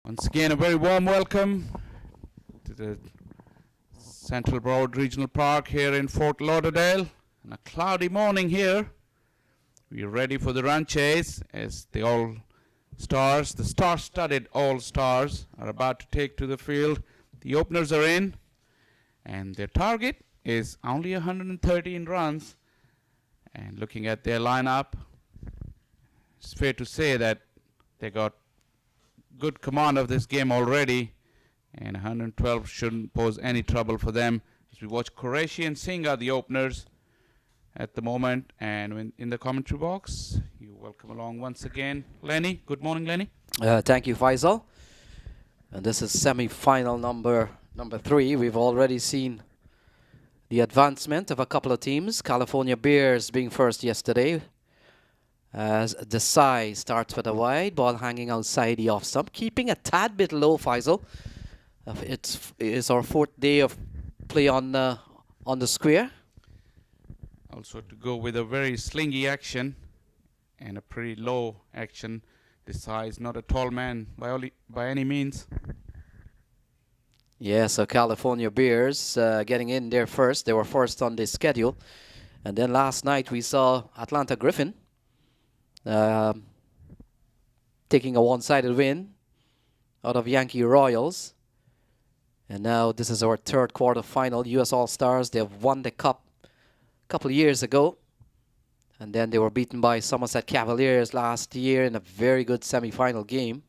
Once again, a very warm welcome to the Central Broad Regional Park here in Fort Lauderdale. On a cloudy morning here, we're ready for the run chase as the All-Stars, the star-studded All-Stars, are about to take to the field. The openers are in, and their target is only 113 runs. And looking at their lineup, it's fair to say that they got good command of this game already, and 112 shouldn't pose any trouble for them. As we watch Qureshi and Singh are the openers at the moment, and when in the commentary box, you welcome along once again Lenny. Good morning, Lenny. Thank you, Faisal. And this is semi-final number 3. We've already seen the advancement of a couple of teams. California Bears being first yesterday, as Desai starts with a wide ball hanging outside the off stump, keeping a tad bit low, Faisal. It's our fourth day of play on the square. Also to go with a very slingy action and a pretty low action. Desai is not a tall man by any means. Yeah, so California Bears getting in there first. They were first on the schedule. And then last night we saw Atlanta Griffin taking a one-sided win out of Yankee Royals. And now this is our third quarterfinal. U.S. All-Stars, they have won the Cup a couple of years ago. And then they were beaten by Somerset Cavaliers last year in a very good semi-final game.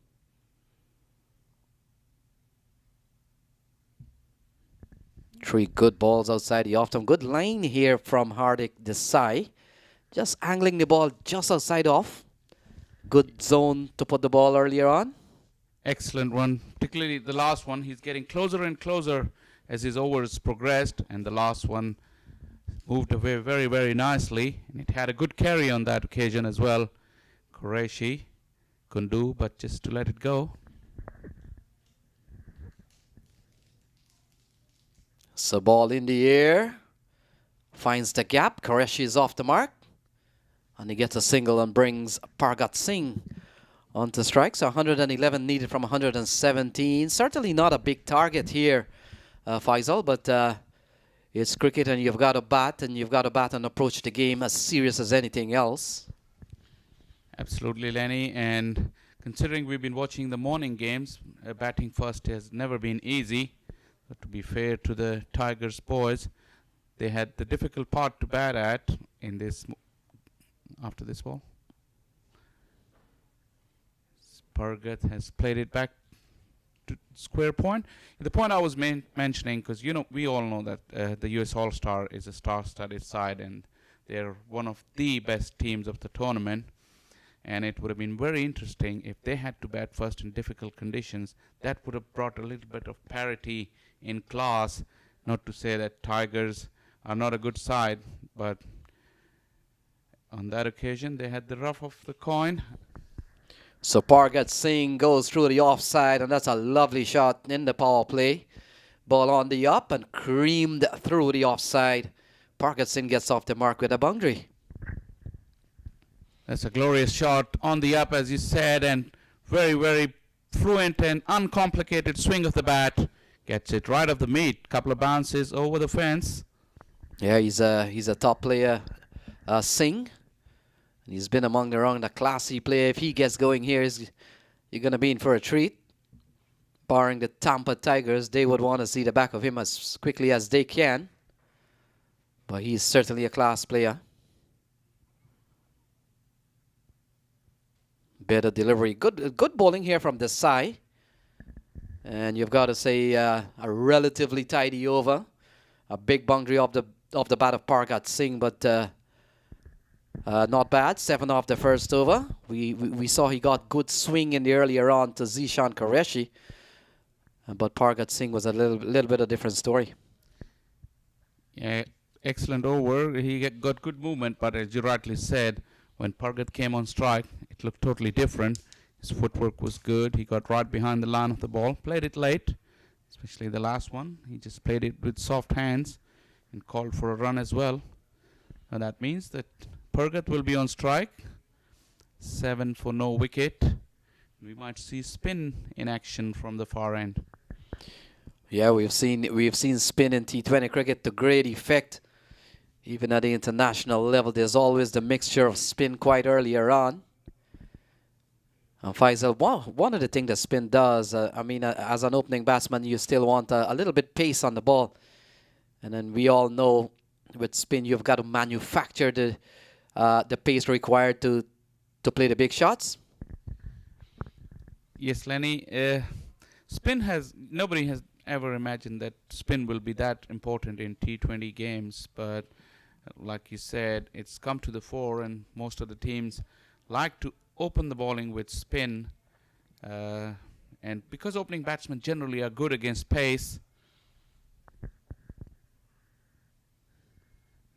Three good balls outside the off-stump. Good line here from Hardik Desai. Just angling the ball just outside off. Good zone to put the ball earlier on. Excellent one, particularly the last one. He's getting closer and closer as his overs progressed, and the last one moved away very, very nicely. And it had a good carry on that occasion as well. Qureshi couldn't do, but just to let it go. So ball in the air. Finds the gap. Qureshi is off the mark. And he gets a single and brings Pargat Singh onto strike. So 111 needed from 117. Certainly not a big target here, Faisal, but it's cricket and you've got to bat, and approach the game as serious as anything else. Absolutely, Lenny. And considering we've been watching the morning games, batting first has never been easy. But to be fair to the Tigers boys, they had the difficult part to bat at in this after this ball. Pargat has played it back to square point. The point I was mentioning, because we all know that the US All-Star is a star-studded side, and they're one of the best teams of the tournament. And it would have been very interesting if they had to bat first in difficult conditions. That would have brought a little bit of parity in class. Not to say that Tigers are not a good side, but on that occasion they had the rough of the coin. So Pargat Singh goes through the offside, and that's a lovely shot in the power play. Ball on the up and creamed through the offside. Pargat Singh gets off the mark with a boundary. That's a glorious shot on the up, as you said, and very, very fluent and uncomplicated swing of the bat. Gets it right off the meat. Couple of bounces over the fence. Yeah, he's a top player, Singh. He's been among a classy player. If he gets going here, you're going to be in for a treat. Barring the Tampa Tigers, they would want to see the back of him as quickly as they can. But he's certainly a class player. Better delivery. Good bowling here from Desai. And you've got to say a relatively tidy over. A big boundary off the bat of Pargat Singh, but not bad. 7 off the first over. We saw he got good swing in the earlier on to Zishan Qureshi, but Pargat Singh was a little bit of a different story. Yeah, excellent over. He got good movement, but as you rightly said, when Pargat came on strike, it looked totally different. His footwork was good. He got right behind the line of the ball. Played it late, especially the last one. He just played it with soft hands and called for a run as well. And that means that Pargat will be on strike. 7 for no wicket. We might see spin in action from the far end. Yeah, we've seen spin in T20 cricket to great effect. Even at the international level, there's always the mixture of spin quite earlier on. And Faisal, one of the things that spin does, as an opening batsman, you still want a little bit pace on the ball. And then we all know with spin, you've got to manufacture the pace required to play the big shots. Yes, Lenny. Nobody has ever imagined that spin will be that important in T20 games, but like you said, it's come to the fore, and most of the teams like to open the bowling with spin, and because opening batsmen generally are good against pace.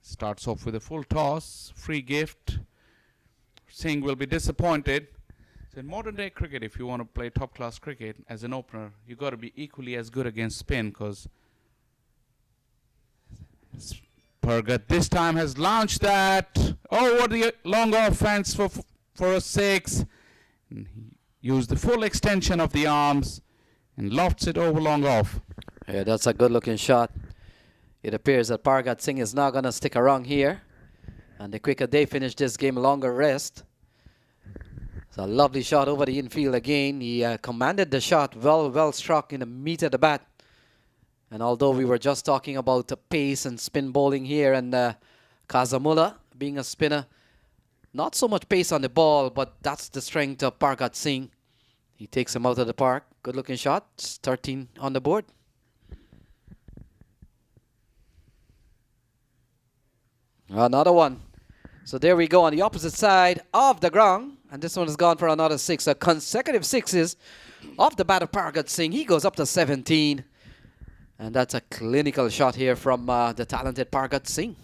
Starts off with a full toss, free gift. Singh will be disappointed. So in modern day cricket, if you want to play top class cricket as an opener, you got to be equally as good against spin, because Pargat this time has launched that. Oh, what a long offense for a 6. And he used the full extension of the arms and lofts it over long off. Yeah, that's a good looking shot. It appears that Pargat Singh is not going to stick around here. And the quicker they finish this game, longer rest. It's a lovely shot over the infield again. He commanded the shot, well struck in the meat of the bat. And although we were just talking about pace and spin bowling here, and Kazamullah being a spinner, not so much pace on the ball, but that's the strength of Pargat Singh. He takes him out of the park. Good looking shot. It's 13 on the board. Another one. So there we go on the opposite side of the ground. And this one has gone for another 6. Consecutive 6s off the bat of Pargat Singh. He goes up to 17. And that's a clinical shot here from the talented Pargat Singh.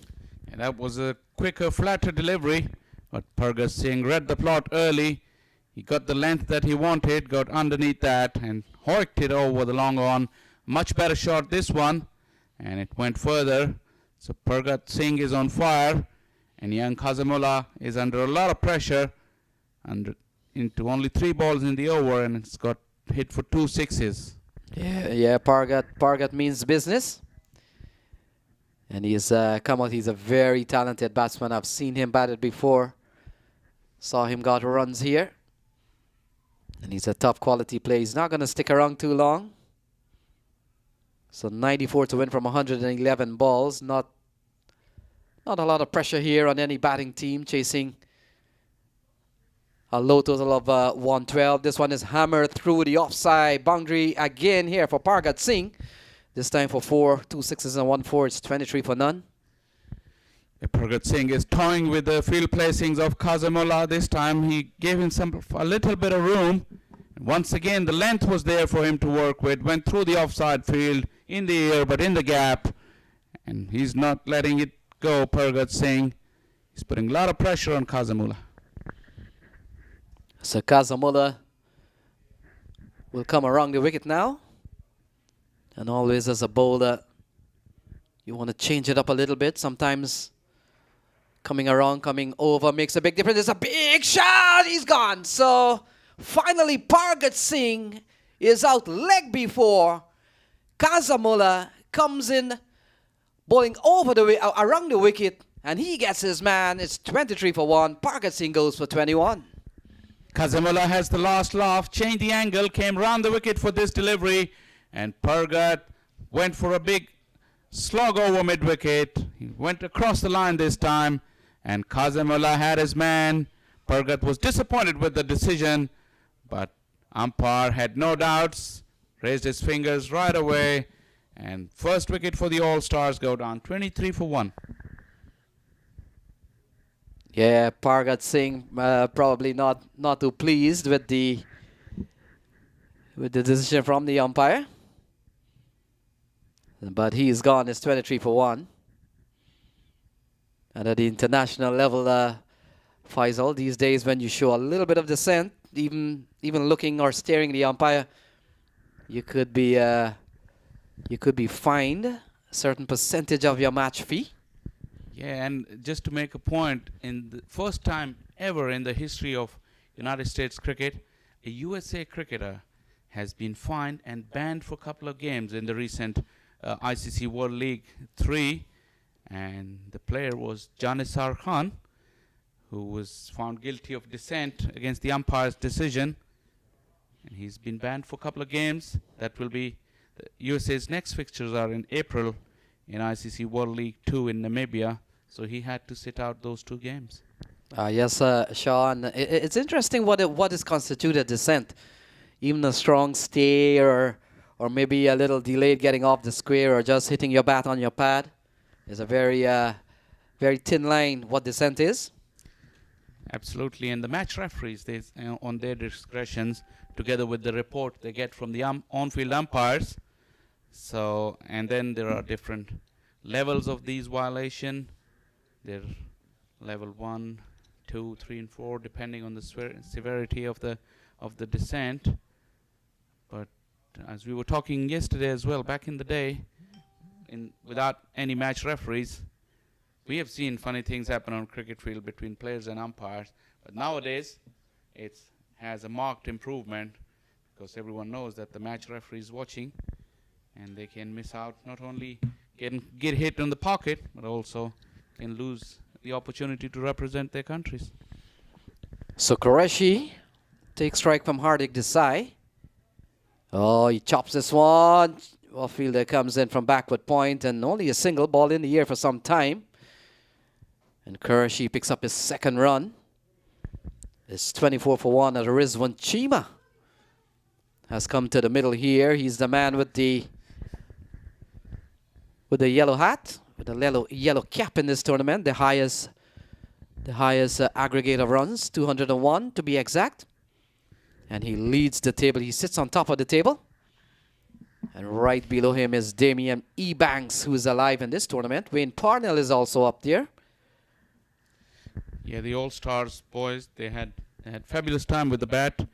And that was a quicker, flatter delivery. But Pargat Singh read the plot early. He got the length that he wanted, got underneath that, and hoiked it over the long on. Much better shot this one. And it went further. So Pargat Singh is on fire. And young Kazamullah is under a lot of pressure. Into only 3 balls in the over, and it's got hit for 2 6s. Yeah, Pargat means business. And he's come out, he's a very talented batsman. I've seen him bat it before. Saw him got runs here. And he's a top quality player. He's not going to stick around too long. So 94 to win from 111 balls. Not a lot of pressure here on any batting team, chasing a low total of 112. This one is hammered through the offside boundary again here for Pargat Singh. This time for 4, 2 6s and 1 4. It's 23 for none. Pargat Singh is toying with the field placings of Kazamullah. This time he gave him a little bit of room. Once again, the length was there for him to work with. Went through the offside field, in the air, but in the gap. And he's not letting it go, Pargat Singh. He's putting a lot of pressure on Kazamullah. So Kazamullah will come around the wicket now. And always as a bowler, you want to change it up a little bit. Sometimes coming around, coming over makes a big difference. It's a big shot. He's gone. So finally, Pargat Singh is out leg before. Kazamullah comes in, bowling over around the wicket, and he gets his man. It's 23 for 1. Pargat Singh goes for 21. Kazamullah has the last laugh, changed the angle, came round the wicket for this delivery, and Pargat went for a big slog over mid-wicket. He went across the line this time, and Kazamullah had his man. Pargat was disappointed with the decision, but umpire had no doubts, raised his fingers right away, and first wicket for the All-Stars go down 23 for 1. Yeah, Pargat Singh probably not too pleased with the decision from the umpire. But he is gone. It's 23 for 1. And at the international level, Faisal, these days when you show a little bit of dissent, even looking or staring at the umpire, you could be fined a certain percentage of your match fee. Yeah, and just to make a point, in the first time ever in the history of United States cricket, a USA cricketer has been fined and banned for a couple of games in the recent ICC World League 3, and the player was Janisar Khan, who was found guilty of dissent against the umpire's decision, and he's been banned for a couple of games. That will be USA's next fixtures are in April in ICC World League 2 in Namibia, so he had to sit out those 2 games. Yes, Sean. It's interesting what is constituted dissent. Even a strong stay or maybe a little delayed getting off the square or just hitting your bat on your pad is a very thin line what dissent is. Absolutely, and the match referees, they, on their discretions, together with the report they get from the on-field umpires. So, and then there are different levels of these violations. They're level 1, 2, 3, and 4, depending on the severity of the dissent. But as we were talking yesterday as well, back in the day, without any match referees, we have seen funny things happen on cricket field between players and umpires. But nowadays, it has a marked improvement because everyone knows that the match referee is watching, and they can miss out, not only get hit on the pocket, but also can lose the opportunity to represent their countries. So Qureshi takes strike from Hardik Desai. Oh, he chops this one. Off-fielder comes in from backward point, and only a single ball in the air for some time. And Qureshi picks up his second run. It's 24 for 1 as Rizwan Chima has come to the middle here. He's the man with the yellow hat, with the yellow cap in this tournament. The highest aggregate of runs, 201 to be exact. And he leads the table. He sits on top of the table. And right below him is Damian Ebanks, who is alive in this tournament. Wayne Parnell is also up there. Yeah, the All-Stars boys, they had fabulous time with the bat.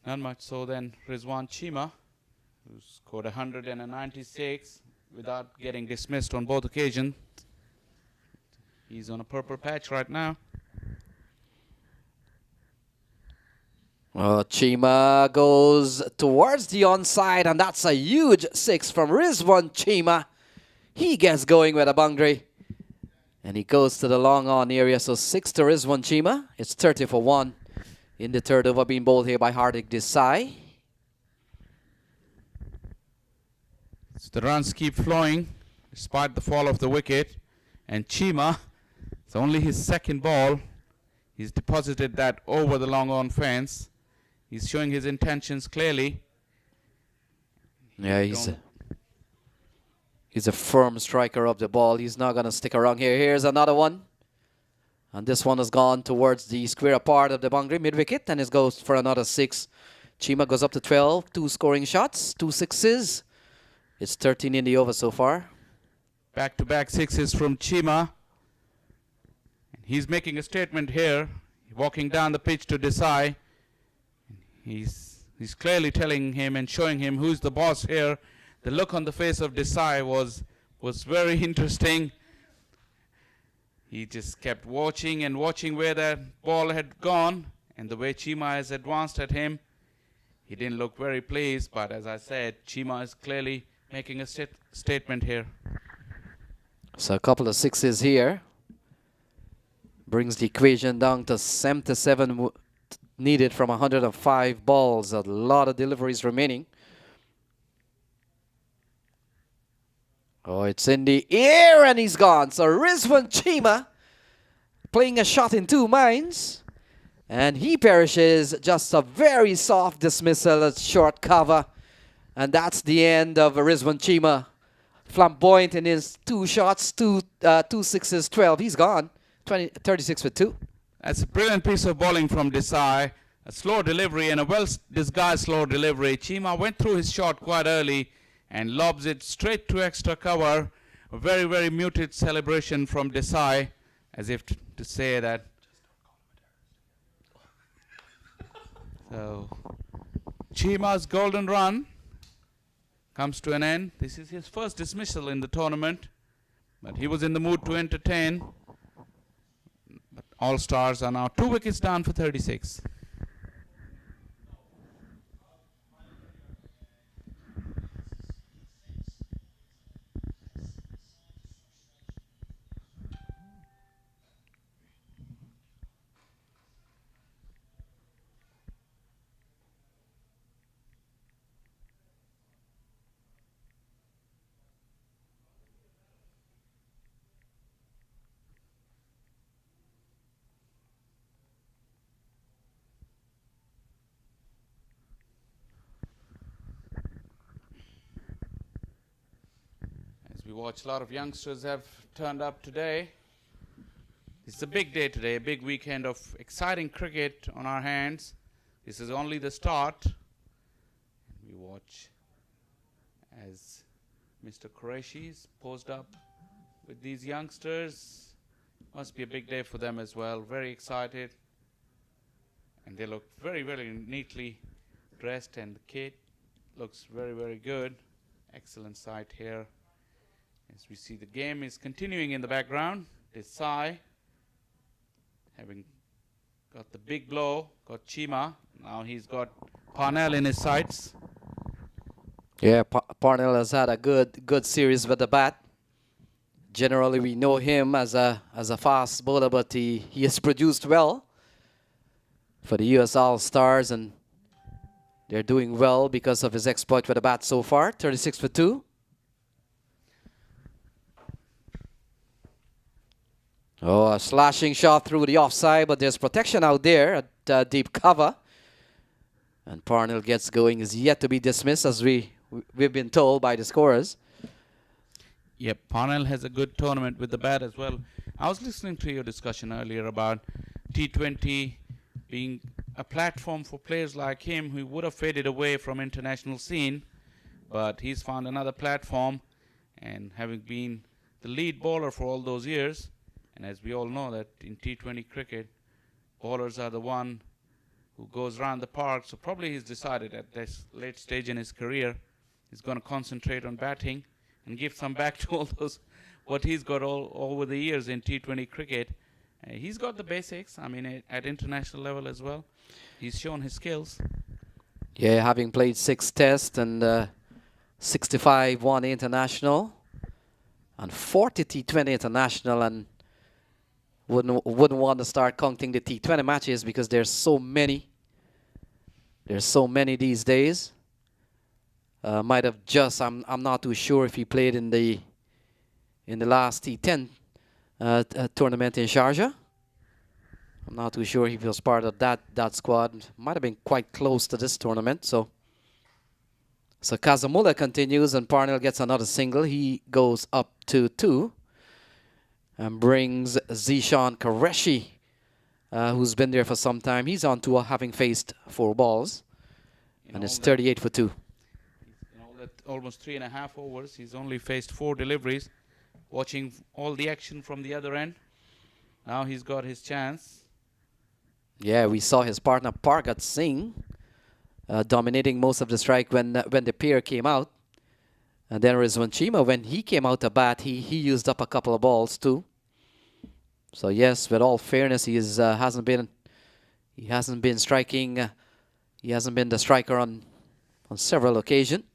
Not much so than Rizwan Chima, who scored 196 without getting dismissed on both occasions. He's on a purple patch right now. Chima goes towards the onside, and that's a huge 6 from Rizwan Chima. He gets going with a boundary, and he goes to the long on area. So 6 to Rizwan Chima. It's 30 for 1 in the third over, being bowled here by Hardik Desai. So the runs keep flowing despite the fall of the wicket, and Chima, it's only his second ball. He's deposited that over the long on fence. He's showing his intentions clearly. Yeah, he's a firm striker of the ball. He's not going to stick around here. Here's another one. And this one has gone towards the square part of the boundary, mid-wicket, and it goes for another 6. Chima goes up to 12, 2 scoring shots, 2 sixes. It's 13 in the over so far. Back-to-back 6s from Chima. He's making a statement here, walking down the pitch to Desai. He's clearly telling him and showing him who's the boss here. The look on the face of Desai was very interesting. He just kept watching and watching where that ball had gone, and the way Chima has advanced at him. He didn't look very pleased, but as I said, Chima is clearly making a statement here. So a couple of 6s here. Brings the equation down to 77 needed from 105 balls. A lot of deliveries remaining. Oh, it's in the air and he's gone. So Rizwan Chima playing a shot in 2 minds. And he perishes. Just a very soft dismissal at short cover. And that's the end of Rizwan Chima. Flamboyant in his 2 shots, 2 sixes, 12. He's gone. 36 for 2. That's a brilliant piece of bowling from Desai. A slow delivery and a well-disguised slow delivery. Chima went through his shot quite early and lobs it straight to extra cover. A very, very muted celebration from Desai, as if to say that. So, Chima's golden run comes to an end. This is his first dismissal in the tournament, but he was in the mood to entertain. But All Stars are now 2 wickets down for 36. As we watch, a lot of youngsters have turned up today. It's a big day today, a big weekend of exciting cricket on our hands. This is only the start. We watch as Mr. Qureshi's posed up with these youngsters. Must be a big day for them as well. Very excited. And they look very, very neatly dressed, and the kit looks very, very good. Excellent sight here. As we see, the game is continuing in the background. Desai having got the big blow, got Chima. Now he's got Parnell in his sights. Yeah, Parnell has had a good series with the bat. Generally, we know him as a fast bowler, but he has produced well for the US All-Stars, and they're doing well because of his exploit with the bat so far. 36 for 2. Oh, a slashing shot through the offside, but there's protection out there at deep cover. And Parnell gets going, is yet to be dismissed, as we've been told by the scorers. Yep, Parnell has a good tournament with the bat as well. I was listening to your discussion earlier about T20 being a platform for players like him who would have faded away from international scene, but he's found another platform, and having been the lead bowler for all those years, and as we all know that in T20 cricket, bowlers are the one who goes around the park, so probably he's decided at this late stage in his career he's going to concentrate on batting and give some back to all those what he's got all over the years in T20 cricket. He's got the basics, I mean, at international level as well. He's shown his skills. Yeah, having played 6 tests and 65 one international and 40 T20 international, and wouldn't want to start counting the T20 matches because there's so many. There's so many these days. Might have just, I'm not too sure if he played in the last T10 tournament in Sharjah. I'm not too sure if he was part of that squad. Might have been quite close to this tournament. So Kazamula continues, and Parnell gets another single. He goes up to 2 and brings Zishan Qureshi, who's been there for some time. He's on tour, having faced 4 balls, and it's 38 for 2. Almost 3.5 overs. He's only faced 4 deliveries. Watching all the action from the other end. Now he's got his chance. Yeah, we saw his partner Pargat Singh dominating most of the strike when the pair came out. And then Rizwan Chima, when he came out to bat, he used up a couple of balls too. So yes, with all fairness, he hasn't been striking. He hasn't been the striker on several occasions.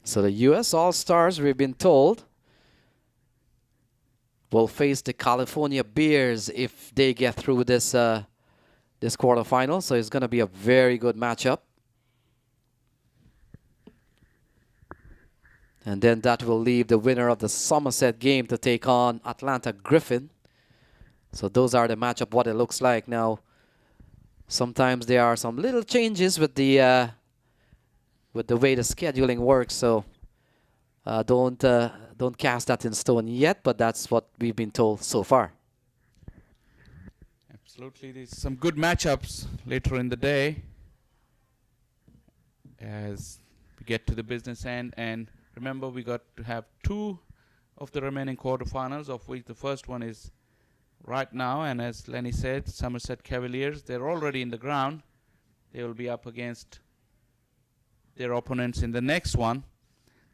So the US All-Stars, we've been told, will face the California Bears if they get through this quarterfinal. So it's going to be a very good matchup. And then that will leave the winner of the Somerset game to take on Atlanta Griffin. So those are the matchup, what it looks like. Now, sometimes there are some little changes with the way the scheduling works. So don't cast that in stone yet, but that's what we've been told so far. Absolutely. There's some good matchups later in the day as we get to the business end. And remember, we got to have 2 of the remaining quarterfinals, of which the first one is right now. And as Lenny said, Somerset Cavaliers, they're already in the ground. They will be up against their opponents in the next one,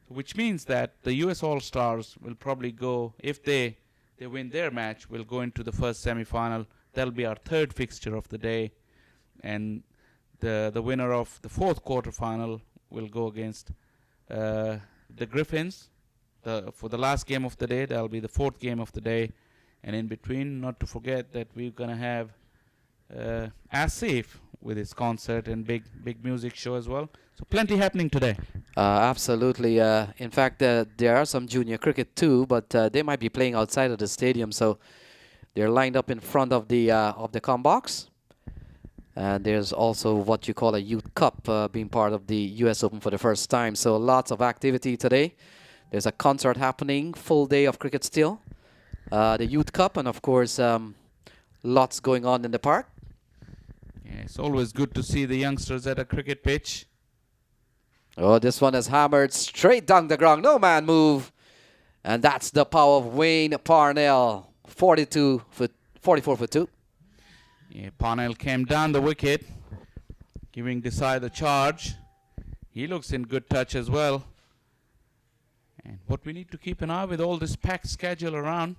which means that the US All-Stars will probably go, if they win their match, will go into the first semi-final. That'll be our 3rd fixture of the day. And the winner of the 4th quarterfinal will go against the Griffins for the last game of the day. That'll be the 4th game of the day. And in between, not to forget that we're going to have Asif with his concert and big music show as well. So plenty happening today. Absolutely. In fact, there are some junior cricket too, but they might be playing outside of the stadium. So they're lined up in front of the com box. And there's also what you call a Youth Cup being part of the US Open for the first time. So lots of activity today. There's a concert happening, full day of cricket still. The Youth Cup, and of course, lots going on in the park. Yeah, it's always good to see the youngsters at a cricket pitch. Oh, this one is hammered straight down the ground. No man move. And that's the power of Wayne Parnell. 44 for 2. Yeah, Parnell came down the wicket, giving Desai the charge. He looks in good touch as well. And what we need to keep an eye with all this packed schedule around,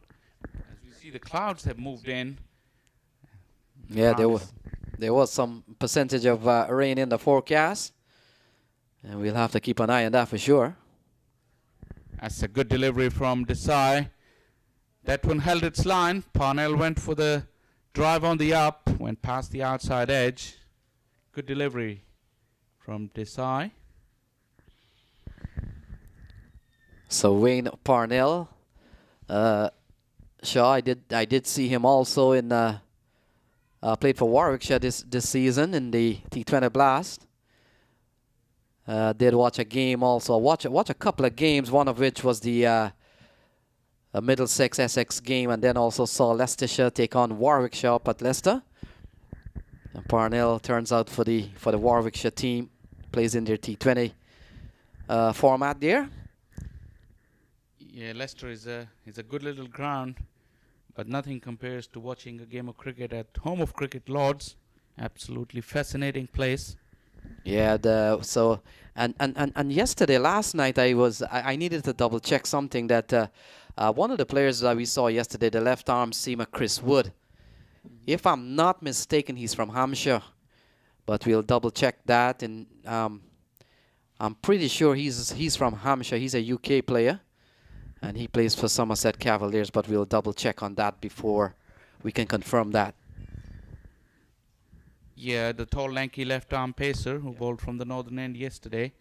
as we see the clouds have moved in. Yeah, there was some percentage of rain in the forecast. And we'll have to keep an eye on that for sure. That's a good delivery from Desai. That one held its line. Parnell went for the drive on the up, went past the outside edge. Good delivery from Desai. So Wayne Parnell, Shaw, I did see him also in played for Warwickshire this season in the T20 Blast. Did watch a game also. Watch a couple of games. One of which was the Middlesex Essex game, and then also saw Leicestershire take on Warwickshire up at Leicester. And Parnell turns out for the Warwickshire team, plays in their T20 format there. Yeah, Leicester is a good little ground, but nothing compares to watching a game of cricket at home of Cricket Lords. Absolutely fascinating place. Yeah, and yesterday, last night, I needed to double check something that one of the players that we saw yesterday, the left arm seamer Chris Wood. If I'm not mistaken, he's from Hampshire, but we'll double check that. And I'm pretty sure he's from Hampshire. He's a UK player, and he plays for Somerset Cavaliers. But we'll double check on that before we can confirm that. Yeah, the tall, lanky left-arm pacer who bowled from the northern end yesterday,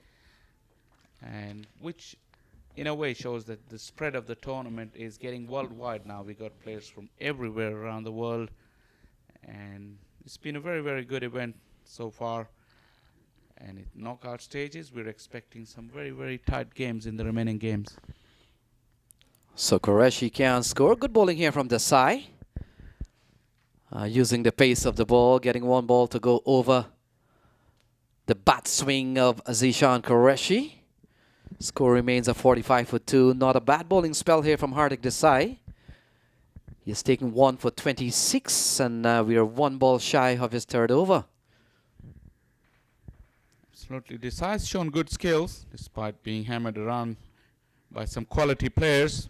and which, in a way, shows that the spread of the tournament is getting worldwide now. We got players from everywhere around the world, and it's been a very, very good event so far. And in knockout stages, we're expecting some very, very tight games in the remaining games. So Qureshi can score. Good bowling here from Desai. Using the pace of the ball, getting one ball to go over the bat swing of Zishan Qureshi. Score remains a 45 for 2. Not a bad bowling spell here from Hardik Desai. He's taken 1 for 26, and we are one ball shy of his third over. Absolutely. Desai's shown good skills despite being hammered around by some quality players.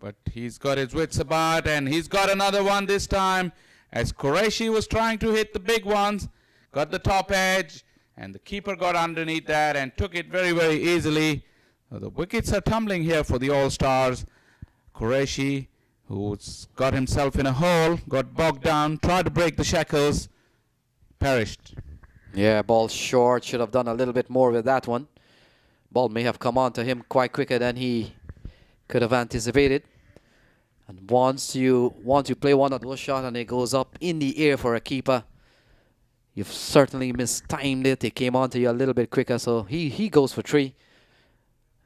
But he's got his wits about, and he's got another one this time. As Qureshi was trying to hit the big ones, got the top edge, and the keeper got underneath that and took it very, very easily. The wickets are tumbling here for the All-Stars. Qureshi, who's got himself in a hole, got bogged down, tried to break the shackles, perished. Yeah, ball short. Should have done a little bit more with that one. Ball may have come on to him quite quicker than he could have anticipated. And once you play one of those shots and it goes up in the air for a keeper, you've certainly mistimed it. It came on to you a little bit quicker, so he goes for 3.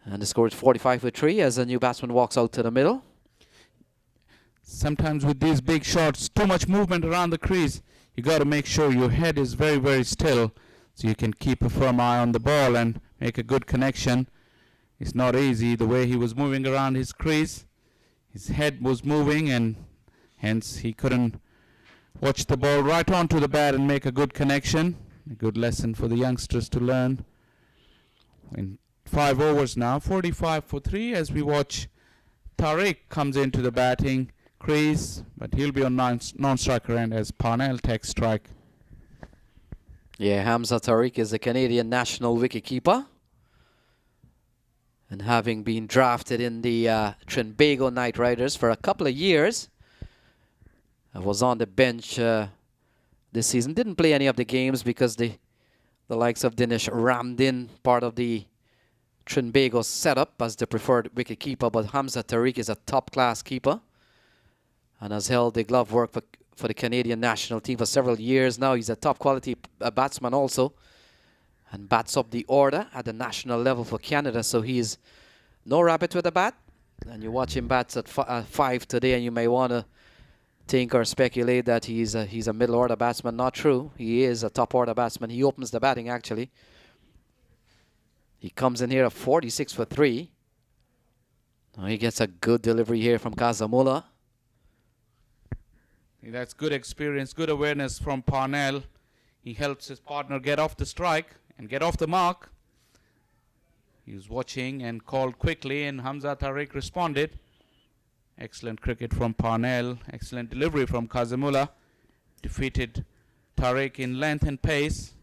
And the score is 45 for 3 as a new batsman walks out to the middle. Sometimes with these big shots, too much movement around the crease. You got to make sure your head is very, very still so you can keep a firm eye on the ball and make a good connection. It's not easy the way he was moving around his crease. His head was moving, and hence he couldn't watch the ball right onto the bat and make a good connection. A good lesson for the youngsters to learn. In 5 overs now, 45 for 3 as we watch Tariq comes into the batting crease, but he'll be on non-striker end as Parnell takes strike. Yeah, Hamza Tariq is a Canadian national wicketkeeper. And having been drafted in the Trinbago Knight Riders for a couple of years, I was on the bench this season. Didn't play any of the games because the likes of Dinesh Ramdin, part of the Trinbago setup as the preferred wicketkeeper. But Hamza Tariq is a top-class keeper and has held the glove work for the Canadian national team for several years now. He's a top quality batsman also, and bats up the order at the national level for Canada. So he's no rabbit with a bat. And you watch him bats at 5 today, and you may want to think or speculate that he's a middle order batsman. Not true. He is a top order batsman. He opens the batting actually. He comes in here at 46 for 3. Now he gets a good delivery here from Kazamula. That's good experience, good awareness from Parnell. He helps his partner get off the strike and get off the mark. He was watching and called quickly, and Hamza Tariq responded. Excellent cricket from Parnell. Excellent delivery from Kazamula. Defeated Tariq in length and pace.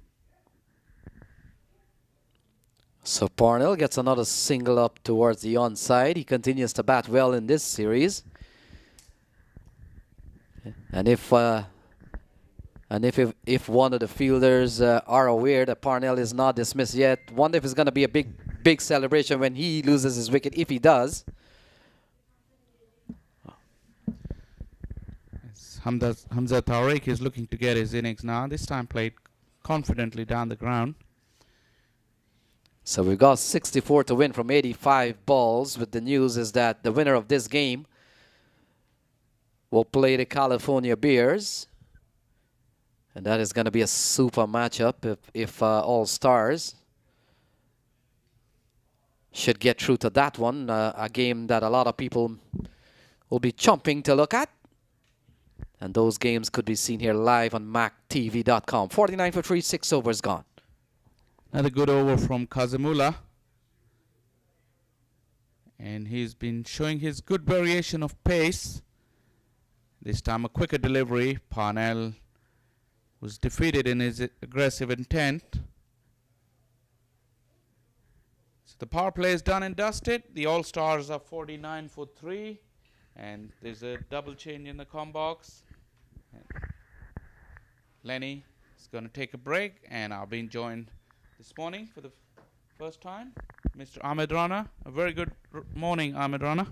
So Parnell gets another single up towards the onside. He continues to bat well in this series. And if one of the fielders are aware that Parnell is not dismissed yet, wonder if it's going to be a big celebration when he loses his wicket. If he does, Hamza Tariq is looking to get his innings now. This time played confidently down the ground. So we've got 64 to win from 85 balls. But the news is that the winner of this game will play the California Bears. And that is going to be a super matchup if All Stars should get through to that one. A game that a lot of people will be chomping to look at. And those games could be seen here live on MacTV.com. 49 for 3, 6 overs gone. Another good over from Kazamula. And he's been showing his good variation of pace. This time a quicker delivery. Parnell was defeated in his aggressive intent. So the power play is done and dusted. The All-Stars are 49 for 3. And there's a double change in the comm box. Lenny is going to take a break, and I'll be joined this morning for the first time, Mr. Ahmed Rana. A very good morning, Ahmed Rana.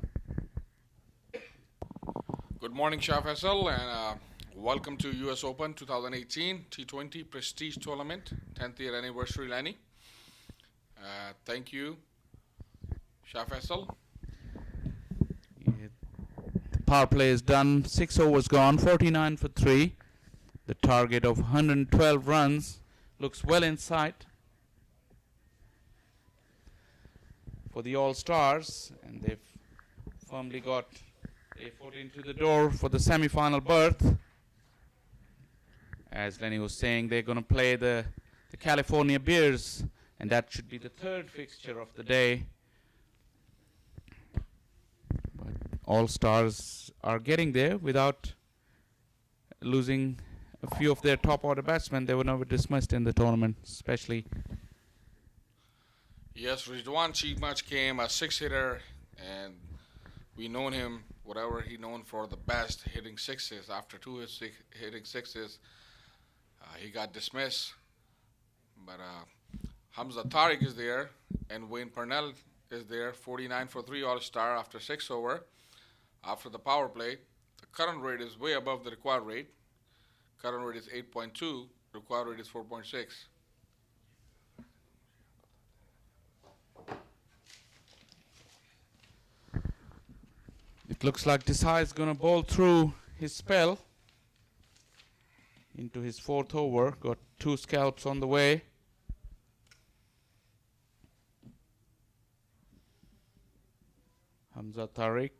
Good morning, Shah Faisal, and welcome to US Open 2018 T20 Prestige Tournament, 10th year anniversary, Lenny. Thank you, Shah Faisal. The power play is done, 6 overs gone, 49 for 3. The target of 112 runs looks well in sight for the All-Stars, and they've firmly got a foot into the door for the semi-final berth. As Lenny was saying, they're going to play the California Bears, and that should be the third fixture of the day. But All-Stars are getting there without losing a few of their top order batsmen. They were never dismissed in the tournament, especially. Yes, Ridwan Cheekmach came a 6-hitter, and we known him, whatever he known for the best, hitting sixes. After 2 hitting sixes, he got dismissed. But Hamza Tariq is there, and Wayne Parnell is there, 49 for 3 All-Star after 6 over. After the power play, the current rate is way above the required rate. Current rate is 8.2, required rate is 4.6. It looks like Desai is going to bowl through his spell into his 4th over. Got 2 scalps on the way. Hamza Tariq.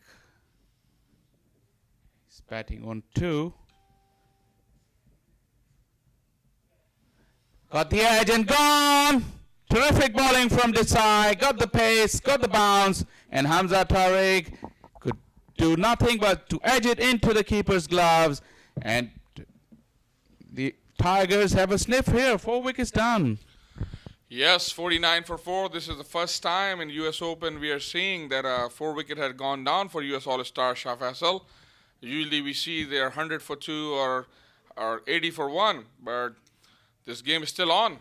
He's batting on 2. Got the edge and gone! Terrific bowling from Desai. Got the pace, got the bounce, and Hamza Tariq could do nothing but to edge it into the keeper's gloves. And the Tigers have a sniff here. 4 wickets down. Yes, 49 for 4. This is the first time in US Open we are seeing that 4 wicket had gone down for US All-Star Shah Faisal. Usually we see they're 100 for 2 or 80 for 1, but this game is still on.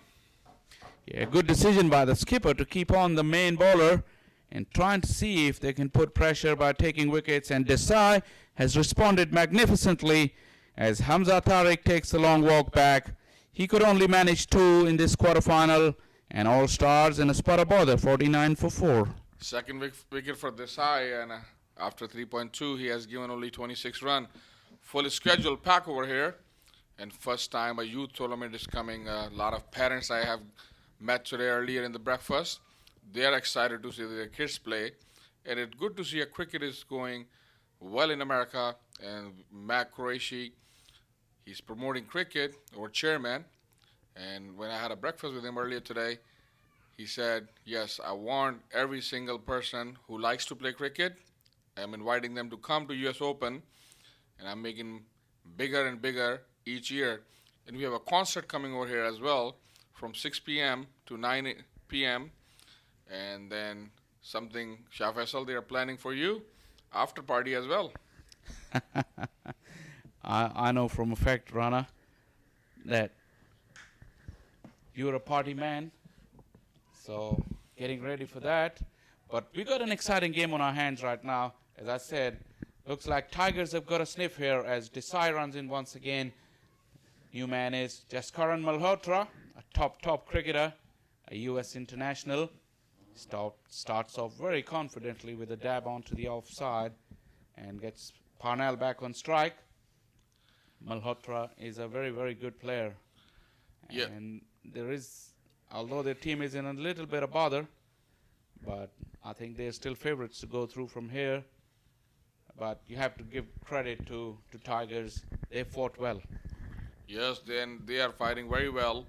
Yeah, good decision by the skipper to keep on the main bowler and trying to see if they can put pressure by taking wickets. And Desai has responded magnificently. as Hamza Tariq takes the long walk back. He could only manage 2 in this quarterfinal, and all stars in a spot of bother, 49 for 4. Second wicket for Desai, and after 3.2, he has given only 26 runs. Fully scheduled pack over here, and first time a youth tournament is coming. A lot of parents I have met today earlier in the breakfast. They are excited to see their kids play, and it's good to see a cricket is going well in America. And Mac Qureshi, he's promoting cricket, or chairman. And when I had a breakfast with him earlier today, he said, yes, I want every single person who likes to play cricket, I'm inviting them to come to US Open, and I'm making bigger and bigger each year. And we have a concert coming over here as well from 6 p.m. to 9 p.m. And then something, Shah Faisal, they are planning for you, after party as well. I know from a fact, Rana, that you're a party man. So getting ready for that. But we got an exciting game on our hands right now. As I said, looks like Tigers have got a sniff here as Desai runs in once again. New man is Jaskaran Malhotra, a top cricketer, a US international. Starts off very confidently with a dab onto the offside and gets Parnell back on strike. Malhotra is a very, very good player. Yeah. And there is, although their team is in a little bit of bother, but I think they're still favorites to go through from here. But you have to give credit to Tigers. They fought well. Yes, then they are fighting very well.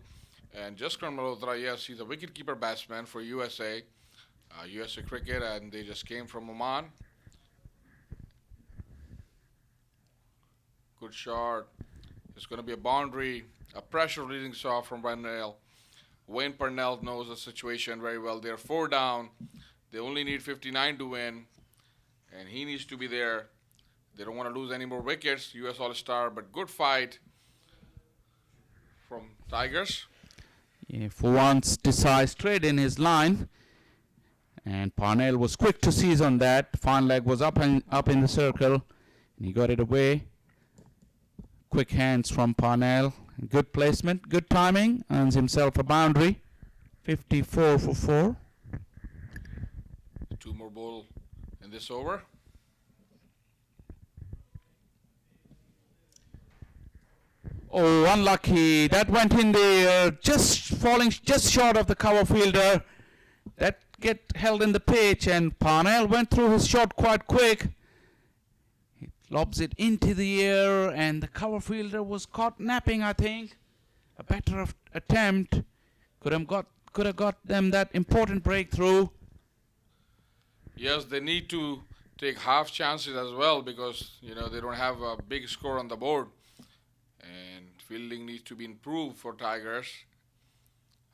And Jaskaran Malhotra, yes, he's a wicketkeeper batsman for USA, USA Cricket, and they just came from Oman. Good shot. It's going to be a boundary, a pressure leading shot from Parnell. Wayne Parnell knows the situation very well. They're 4 down. They only need 59 to win, and he needs to be there. They don't want to lose any more wickets. US All-Star, but good fight from Tigers. Yeah, for once, Desai straight in his line, and Parnell was quick to seize on that. Fine leg was up in the circle, and he got it away. Quick hands from Parnell. Good placement, good timing. Earns himself a boundary. 54 for 4. 2 more ball in this over. Oh, unlucky. That went in the falling just short of the cover fielder. That get held in the pitch, and Parnell went through his shot quite quick. He lobs it into the air, and the cover fielder was caught napping, I think. A better attempt could have got them that important breakthrough. Yes, they need to take half chances as well because they don't have a big score on the board, and fielding needs to be improved for Tigers.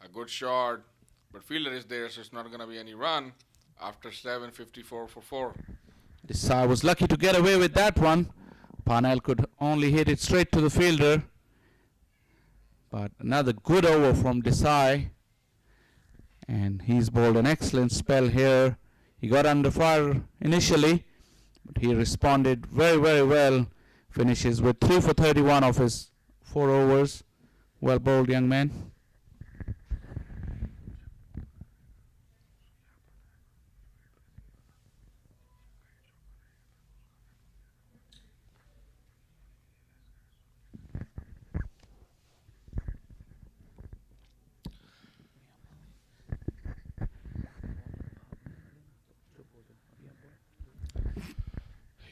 A good shot, but fielder is there, so it's not going to be any run after 7, 54 for 4. Desai was lucky to get away with that one. Parnell could only hit it straight to the fielder. But another good over from Desai. And he's bowled an excellent spell here. He got under fire initially, but he responded very, very well. Finishes with 3 for 31 of his 4 overs. Well bowled, young man.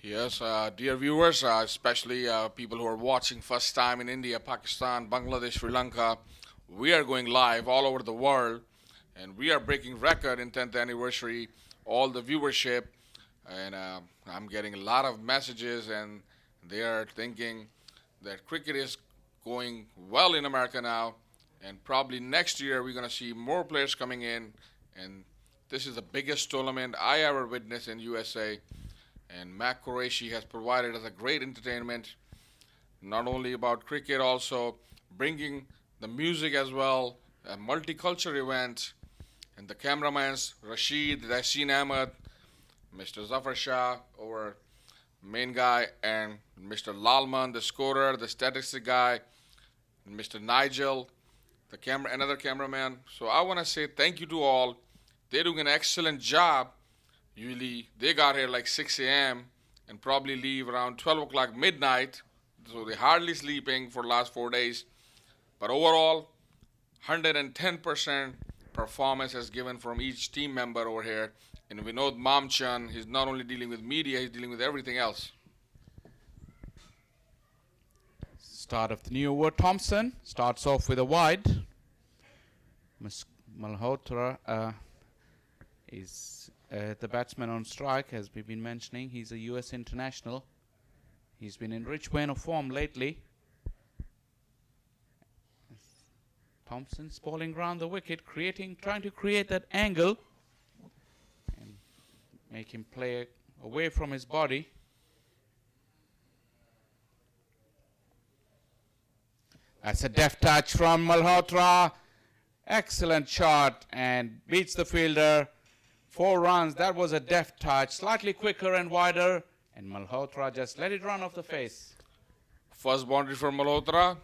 Yes, dear viewers, especially people who are watching first time in India, Pakistan, Bangladesh, Sri Lanka, we are going live all over the world, and we are breaking record in 10th anniversary, all the viewership, and I'm getting a lot of messages, and they are thinking that cricket is going well in America now, and probably next year we're going to see more players coming in, and this is the biggest tournament I ever witnessed in USA. And Mac Qureshi has provided us a great entertainment, not only about cricket, also bringing the music as well, a multicultural event, and the cameramans, Rashid, Yasin Ahmed, Mr. Zafar Shah, over main guy, and Mr. Lalman, the scorer, the statistic guy, Mr. Nigel, another cameraman. So I want to say thank you to all. They're doing an excellent job. Usually they got here like 6 a.m. and probably leave around 12 o'clock midnight. So they're hardly sleeping for the last 4 days. But overall, 110% performance has given from each team member over here. And we know Mamchan, he's not only dealing with media, he's dealing with everything else. Start of the new over. Thompson starts off with a wide. Malhotra is the batsman on strike, as we've been mentioning. He's a US international. He's been in rich vein of form lately. Thompson's bowling round the wicket, trying to create that angle and make him play away from his body. That's a deft touch from Malhotra. Excellent shot and beats the fielder. 4 runs. That was a deft touch. Slightly quicker and wider. And Malhotra just let it run off the face. First boundary for Malhotra.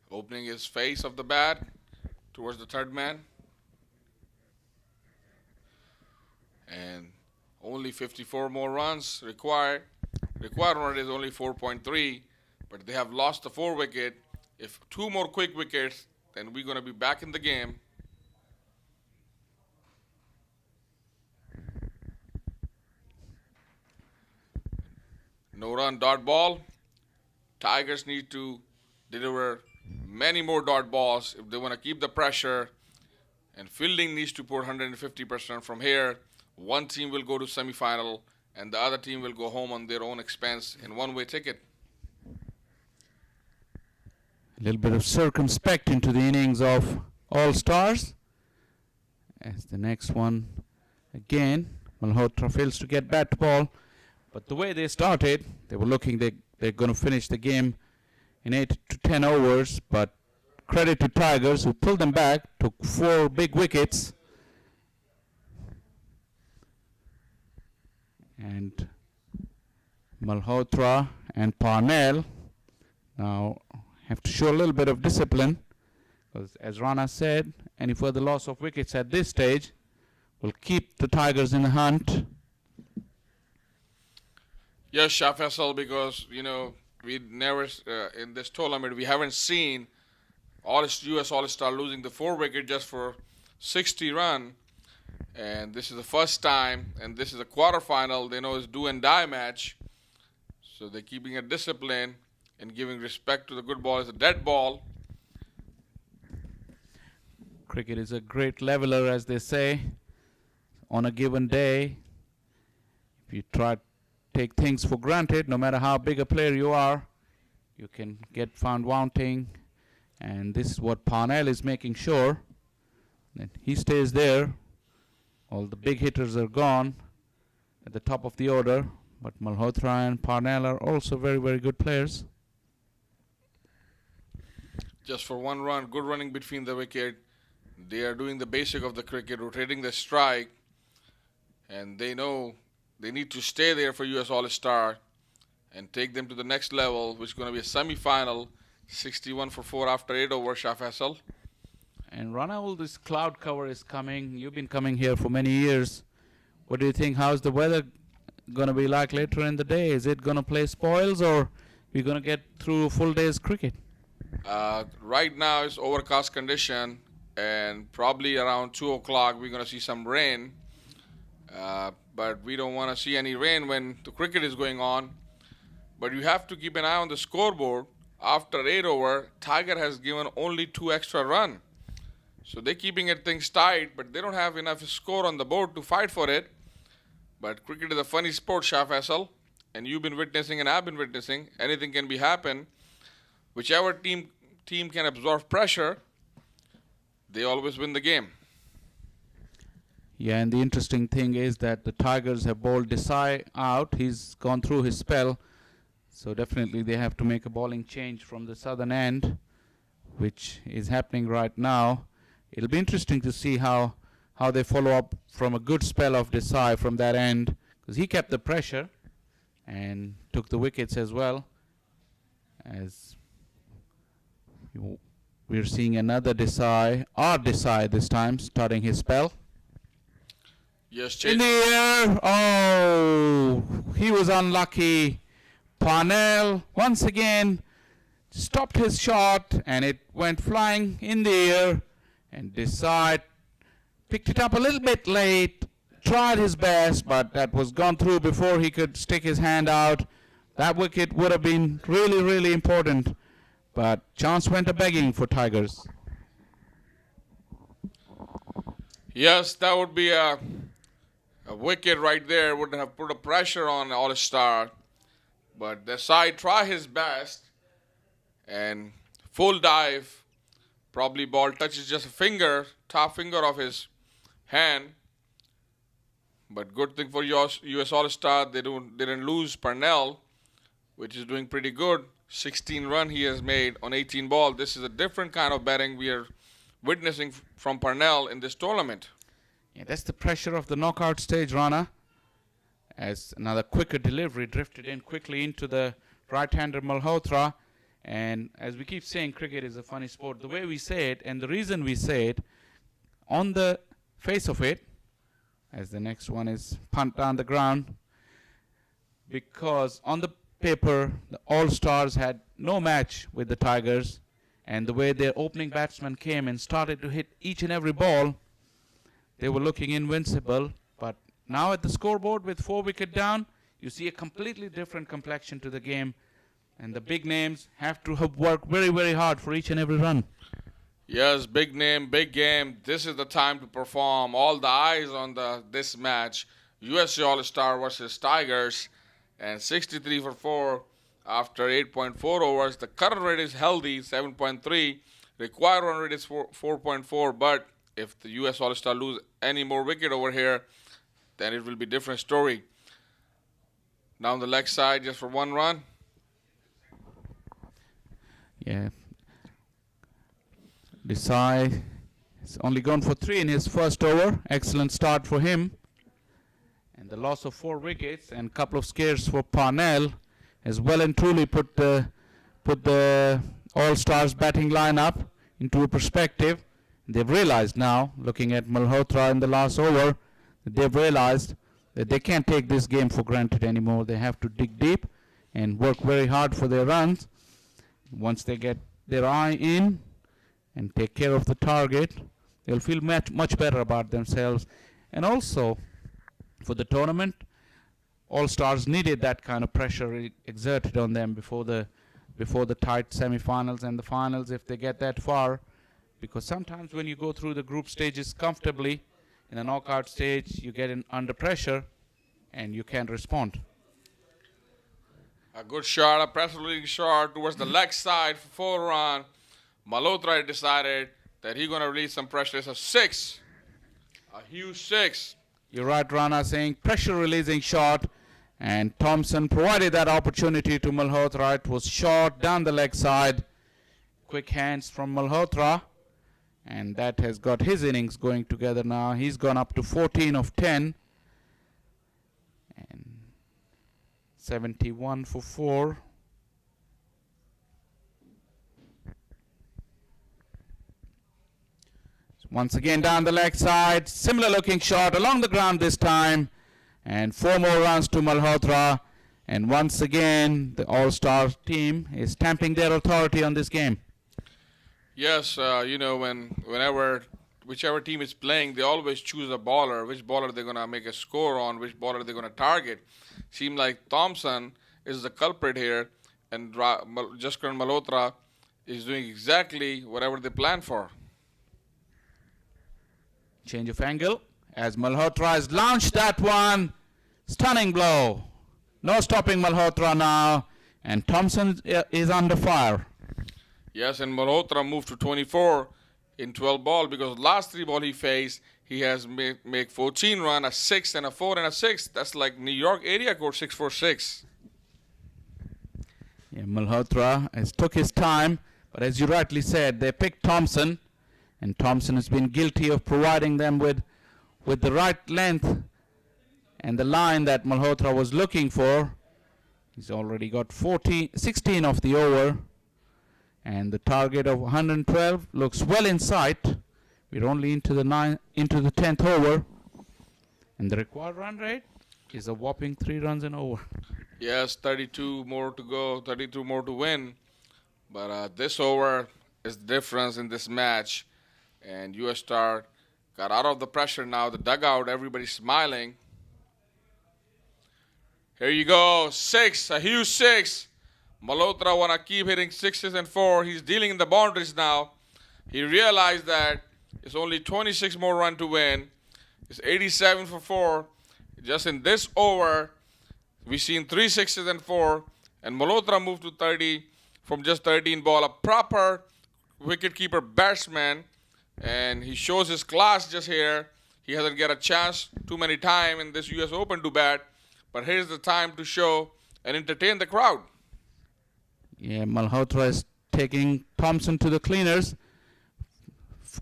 Opening his face of the bat towards the third man. And only 54 more runs required. Required run is only 4.3. But they have lost the 4 wicket. If 2 more quick wickets, then we're going to be back in the game. No run, dot ball. Tigers need to deliver many more dot balls if they want to keep the pressure. And fielding needs to put 150% from here. One team will go to semi-final and the other team will go home on their own expense in one-way ticket. A little bit of circumspect into the innings of All-Stars. As the next one, again, Malhotra fails to get bat to ball. But the way they started, they were looking they're going to finish the game in 8 to 10 overs. But credit to Tigers, who pulled them back, took 4 big wickets. And Malhotra and Parnell now have to show a little bit of discipline, because as Rana said, any further loss of wickets at this stage will keep the Tigers in the hunt. Yes, Shah Faisal, because, we never, in this tournament, we haven't seen US All-Star losing the 4 wicket just for 60 run. And this is the first time, and this is a quarterfinal. They know it's do and die match. So they're keeping a discipline and giving respect to the good ball. It's a dead ball. Cricket is a great leveler, as they say. On a given day, if you try to take things for granted, no matter how big a player you are, you can get found wanting. And this is what Parnell is making sure that he stays there. All the big hitters are gone at the top of the order, but Malhotra and Parnell are also very, very good players. Just for 1 run, good running between the wicket. They are doing the basic of the cricket, rotating the strike, and they know they need to stay there for US All-Star and take them to the next level, which is going to be a semi-final. 61 for 4 after 8 overs, Shah Faisal. And Rana, all this cloud cover is coming. You've been coming here for many years. What do you think? How's the weather going to be like later in the day? Is it going to play spoils, or we're going to get through a full day's cricket? Right now it's overcast condition, and probably around 2 o'clock we're going to see some rain. But we don't want to see any rain when the cricket is going on. But you have to keep an eye on the scoreboard. After 8 over, Tiger has given only 2 extra runs. So they're keeping things tight, but they don't have enough score on the board to fight for it. But cricket is a funny sport, Shah Faisal, and you've been witnessing and I've been witnessing. Anything can be happen. Whichever team can absorb pressure, they always win the game. Yeah, and the interesting thing is that the Tigers have bowled Desai out. He's gone through his spell. So definitely they have to make a bowling change from the southern end, which is happening right now. It'll be interesting to see how they follow up from a good spell of Desai from that end, because he kept the pressure. and took the wickets as well. As we're seeing another Desai this time, starting his spell. Yes, In the air, oh, he was unlucky. Parnell once again stopped his shot and it went flying in the air, and Desai picked it up a little bit late, tried his best, but that was gone through before he could stick his hand out. That wicket would have been really, really important, but chance went a-begging for Tigers. Yes, that would be a wicket right there. Would have put a pressure on All-Star. But Desai tried his best. And full dive. Probably ball touches just a finger, top finger of his hand. But good thing for US All-Star, they didn't lose Parnell, which is doing pretty good. 16 run he has made on 18 ball. This is a different kind of batting we are witnessing from Parnell in this tournament. Yeah, that's the pressure of the knockout stage, Rana. As another quicker delivery drifted in quickly into the right-hander Malhotra. And as we keep saying, cricket is a funny sport. The way we say it, and the reason we say it, on the face of it, as the next one is punt down the ground, because on the paper, the All-Stars had no match with the Tigers, and the way their opening batsmen came and started to hit each and every ball, they were looking invincible. But now at the scoreboard with 4 wicket down, you see a completely different complexion to the game, and the big names have to work very, very hard for each and every run. Yes, big name, big game. This is the time to perform. All the eyes on this match. USA All-Star versus Tigers. And 63 for 4 after 8.4 overs. The current rate is healthy, 7.3. Required run rate is 4.4. But if the US All-Star lose any more wicket over here, then it will be a different story. Down the leg side just for 1 run. Yeah. Desai has only gone for 3 in his first over. Excellent start for him. And the loss of 4 wickets and a couple of scares for Parnell has well and truly put the All-Stars batting lineup into a perspective. They've realized now, looking at Malhotra in the last over, that they've realized that they can't take this game for granted anymore. They have to dig deep and work very hard for their runs. Once they get their eye in and take care of the target, they'll feel much better about themselves. And also, for the tournament, All-Stars needed that kind of pressure exerted on them before the tight semi-finals and the finals, if they get that far. Because sometimes when you go through the group stages comfortably, in a knockout stage, you get under pressure and you can't respond. A good shot, a pressure-leading shot towards the leg side for 4 run. Malhotra decided that he's going to release some pressure. It's a 6. A huge 6. You're right, Rana, saying pressure-releasing shot. And Thompson provided that opportunity to Malhotra. It was short down the leg side. Quick hands from Malhotra. And that has got his innings going together now. He's gone up to 14 of 10. And 71 for 4. Once again down the leg side. Similar looking shot along the ground this time. And 4 more runs to Malhotra. And once again, the All-Star team is stamping their authority on this game. Yes, whichever team is playing, they always choose a bowler. Which bowler they're going to make a score on, which bowler they're going to target. Seems like Thompson is the culprit here, and Jaskaran Malhotra is doing exactly whatever they plan for. Change of angle as Malhotra has launched that one. Stunning blow. No stopping Malhotra now, and Thompson is under fire. Yes, and Malhotra moved to 24 in 12 ball because last 3 ball he faced, he has make 14 run, a 6 and a 4 and a 6. That's like New York area code 646. Yeah, Malhotra has took his time, but as you rightly said, they picked Thompson, and Thompson has been guilty of providing them with the right length and the line that Malhotra was looking for. He's already got 16 of the over. And the target of 112 looks well in sight. We're only into the 10th over. And the required run rate is a whopping 3 runs and over. Yes, 32 more to go, 32 more to win. But this over is the difference in this match. And US Star got out of the pressure now. The dugout, everybody's smiling. Here you go, 6, a huge 6. Malhotra want to keep hitting 6s and 4. He's dealing in the boundaries now. He realized that it's only 26 more run to win. It's 87 for 4. Just in this over, we've seen 3 6s and 4. And Malhotra moved to 30 from just 13 ball. A proper wicketkeeper batsman. And he shows his class just here. He hasn't get a chance too many times in this US Open to bat. But here's the time to show and entertain the crowd. Yeah, Malhotra is taking Thompson to the cleaners.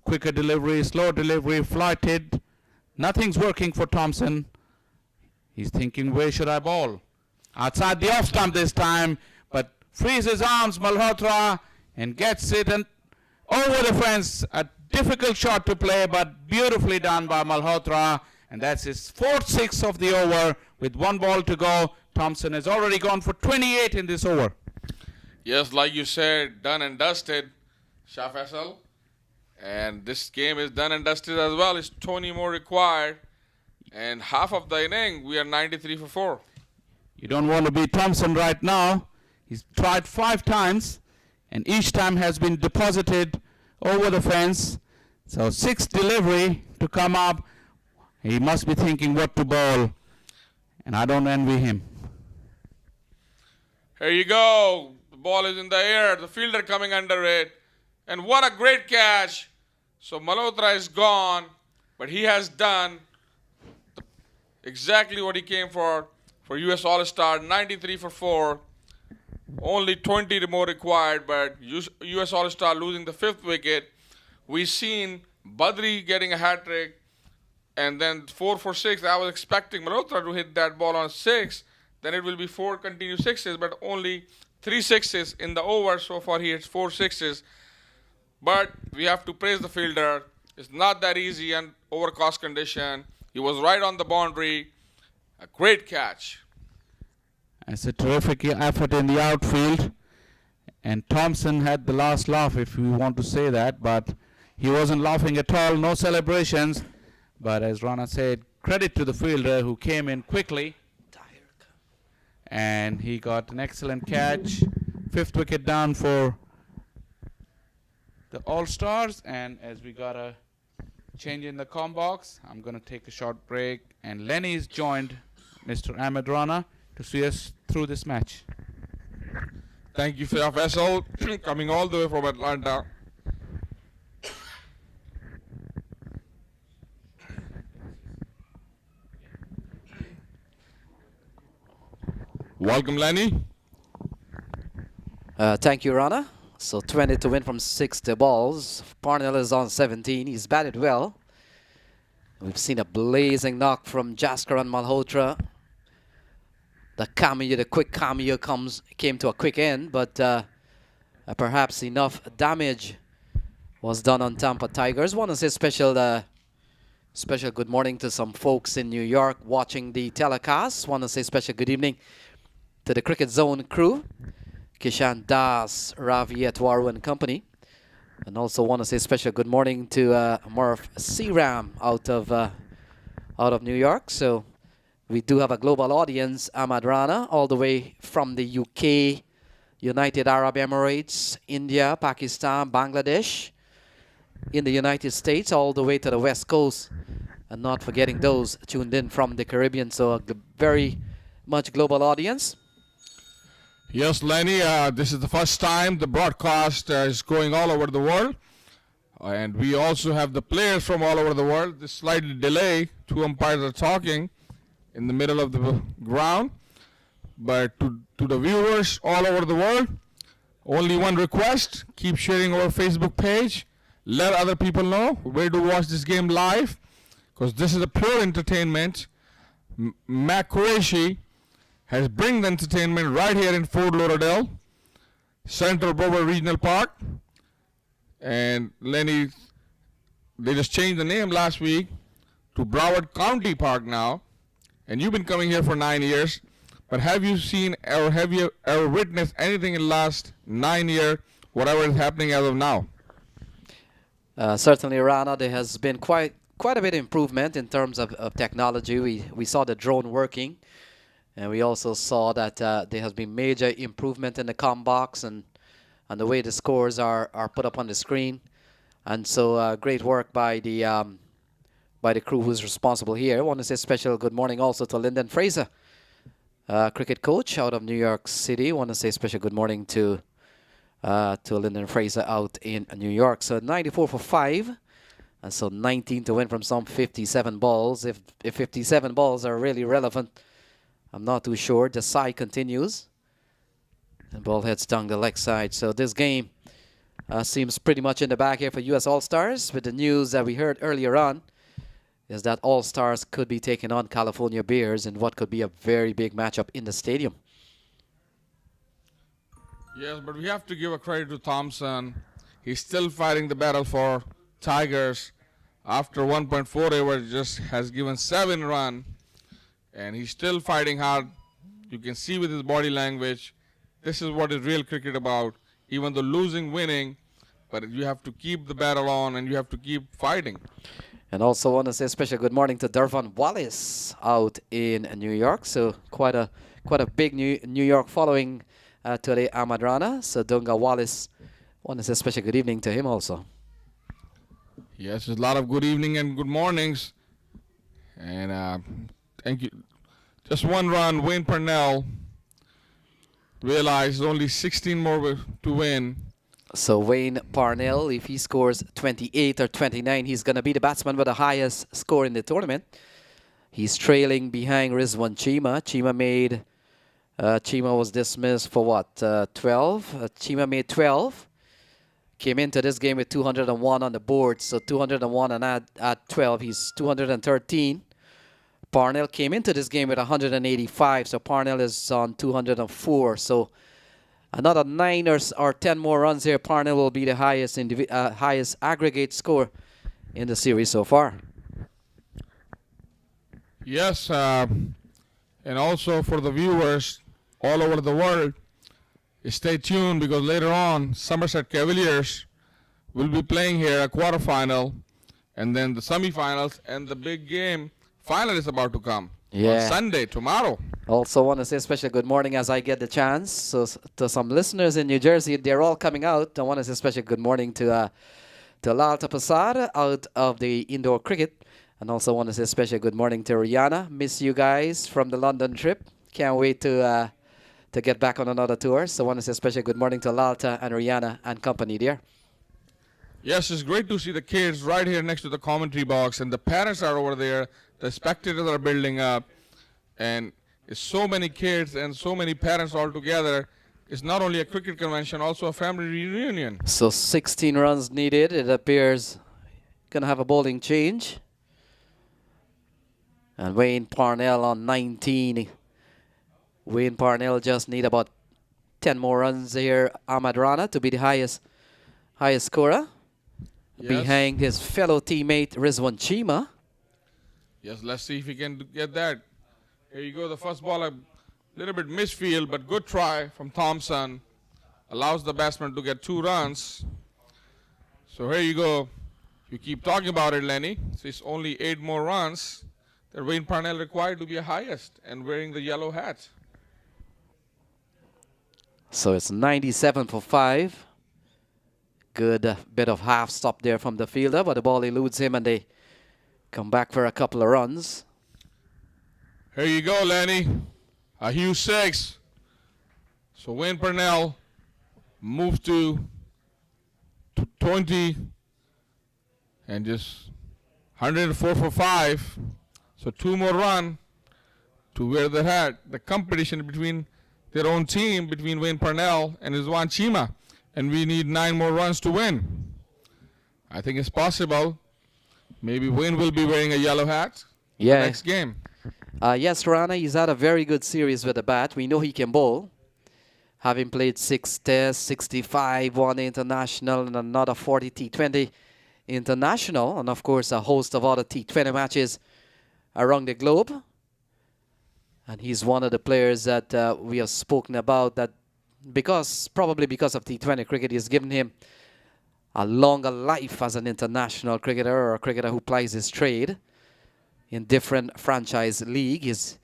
Quicker delivery, slow delivery, flighted. Nothing's working for Thompson. He's thinking, where should I bowl? Outside the off stump this time, but frees his arms, Malhotra, and gets it and over the fence. A difficult shot to play, but beautifully done by Malhotra. And that's his 4th 6 of the over with 1 ball to go. Thompson has already gone for 28 in this over. Yes, like you said, done and dusted, Shah Faisal. And this game is done and dusted as well. It's 20 more required. And half of the inning, we are 93 for 4. You don't want to be Thompson right now. He's tried 5 times, and each time has been deposited over the fence. So 6th delivery to come up. He must be thinking what to bowl, and I don't envy him. Here you go. The ball is in the air. The fielder coming under it. And what a great catch. So Malhotra is gone, but he has done exactly what he came for US All-Star, 93 for 4. Only 20 more required, but US All-Star losing the 5th wicket. We've seen Badri getting a hat-trick, and then 4 for 6. I was expecting Malhotra to hit that ball on 6. Then it will be 4 continuous 6s, but only 3 6s in the over. So far he hits 4 6s. But we have to praise the fielder. It's not that easy and overcast condition. He was right on the boundary. A great catch. It's a terrific effort in the outfield. And Thompson had the last laugh, if you want to say that. But he wasn't laughing at all. No celebrations. But as Rana said, credit to the fielder who came in quickly. And he got an excellent catch. 5th wicket down for the All-Stars. And as we got a change in the comm box, I'm going to take a short break. And Lenny's joined Mr. Ahmed Rana to see us through this match. Thank you, Shah Faisal, coming all the way from Atlanta. Welcome, Lenny. Thank you, Rana. So 20 to win from 60 balls. Parnell is on 17. He's batted well. We've seen a blazing knock from Jasker and Malhotra. The quick cameo came to a quick end, but perhaps enough damage was done on Tampa Tigers. Want to say special good morning to some folks in New York watching the telecast. Want to say special good evening to the Cricket Zone crew, Kishan Das, Ravi Etwaru and company. And also want to say special good morning to Murph Searam out of New York. So we do have a global audience, Ahmad Rana, all the way from the UK, United Arab Emirates, India, Pakistan, Bangladesh, in the United States, all the way to the West Coast, and not forgetting those tuned in from the Caribbean. So a very much global audience. Yes, Lenny, this is the first time the broadcast is going all over the world. And we also have the players from all over the world. This slight delay, 2 umpires are talking in the middle of the ground. But to the viewers all over the world, only one request: keep sharing our Facebook page. Let other people know where to watch this game live, because this is a pure entertainment. Mac Qureshi has bring the entertainment right here in Fort Lauderdale, Central Broward Regional Park. And Lenny, they just changed the name last week to Broward County Park now. And you've been coming here for 9 years. But have you seen or have you ever witnessed anything in the last 9 years, whatever is happening as of now? Certainly, Rana, there has been quite a bit of improvement in terms of technology. We saw the drone working, and we also saw that there has been major improvement in the comm box and the way the scores are put up on the screen. And so great work by the crew who's responsible here. I want to say special good morning also to Lyndon Fraser, cricket coach out of New York City. I want to say special good morning to Lyndon Fraser out in New York. So 94 for 5. And so 19 to win from some 57 balls. If 57 balls are really relevant, I'm not too sure. The side continues. And ball heads down the leg side. So this game seems pretty much in the bag here for U.S. All-Stars. With the news that we heard earlier on is that All-Stars could be taking on California Bears in what could be a very big matchup in the stadium. Yes, but we have to give a credit to Thompson. He's still fighting the battle for Tigers. After 1.4 overs, just has given 7 runs. And he's still fighting hard. You can see with his body language, this is what is real cricket about. Even though losing, winning, but you have to keep the battle on and you have to keep fighting. And also want to say a special good morning to Dervon Wallace out in New York. So quite a big New York following today, Ahmad Rana. So Dunga Wallace, want to say a special good evening to him also. Yes, there's a lot of good evening and good mornings. And thank you. Just 1 run, Wayne Purnell realized only 16 more to win. So Wayne Parnell, if he scores 28 or 29, he's going to be the batsman with the highest score in the tournament. He's trailing behind Rizwan Cheema. Cheema was dismissed for what, 12? Cheema made 12. Came into this game with 201 on the board. So 201 and add 12, he's 213. Parnell came into this game with 185. So Parnell is on 204. So another 9 or 10 more runs here, Parnell will be the highest aggregate score in the series so far. Yes, and also for the viewers all over the world, stay tuned because later on, Somerset Cavaliers will be playing here a quarterfinal, and then the semifinals, and the big game final is about to come on Sunday, tomorrow. Also want to say a special good morning as I get the chance. So to some listeners in New Jersey, they're all coming out. I want to say a special good morning to Lalta Prasad out of the indoor cricket. And also want to say a special good morning to Rihanna. Miss you guys from the London trip. Can't wait to get back on another tour. So I want to say a special good morning to Lalta and Rihanna and company there. Yes, it's great to see the kids right here next to the commentary box. And the parents are over there. The spectators are building up. And it's so many kids and so many parents all together. It's not only a cricket convention, also a family reunion. So 16 runs needed. It appears going to have a bowling change. And Wayne Parnell on 19. Wayne Parnell just need about 10 more runs here. Ahmad Rana to be the highest scorer. Yes. Behind his fellow teammate Rizwan Cheema. Yes, let's see if he can get that. Here you go, the first ball, a little bit misfield, but good try from Thompson. Allows the batsman to get 2 runs. So here you go. You keep talking about it, Lenny. So it's only 8 more runs that Wayne Parnell required to be a highest and wearing the yellow hat. So it's 97 for 5. Good bit of half stop there from the fielder, but the ball eludes him and they come back for a couple of runs. Here you go, Lenny. A huge 6. So Wayne Purnell moves to 20 and just 104 for 5. So 2 more run to wear the hat. The competition between their own team, between Wayne Purnell and Rizwan Cheema. And we need 9 more runs to win. I think it's possible. Maybe Wayne will be wearing a yellow hat next game. Yes, Rana, he's had a very good series with the bat. We know he can bowl. Having played 6 tests, 65, 1 international, and another 40 T20 international, and of course a host of other T20 matches around the globe. And he's one of the players that we have spoken about that probably because of T20 cricket, has given him a longer life as an international cricketer or a cricketer who plies his trade in different franchise leagues.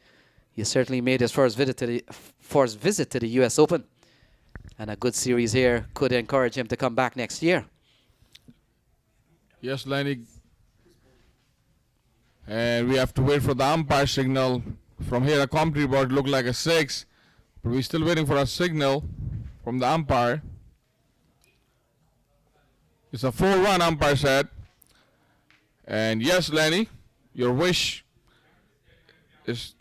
He certainly made his first visit to the US Open. And a good series here could encourage him to come back next year. Yes, Lenny. And we have to wait for the umpire signal. From here, a commentary board looked like a 6. But we're still waiting for a signal from the umpire. It's a 4-1, umpire said. And yes, Lenny, your wish is...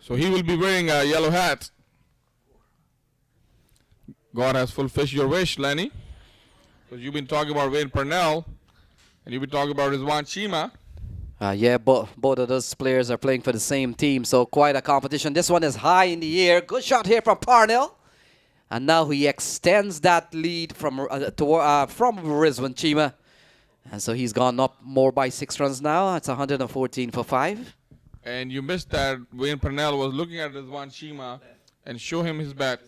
So he will be wearing a yellow hat. God has fulfilled your wish, Lenny. Because you've been talking about Wayne Purnell, and you've been talking about Rizwan Chima. Yeah, both of those players are playing for the same team, so quite a competition. This one is high in the air. Good shot here from Parnell. And now he extends that lead from Rizwan Chima. And so he's gone up more by 6 runs now. It's 114 for 5. And you missed that Wayne Purnell was looking at Rizwan Chima and show him his bat.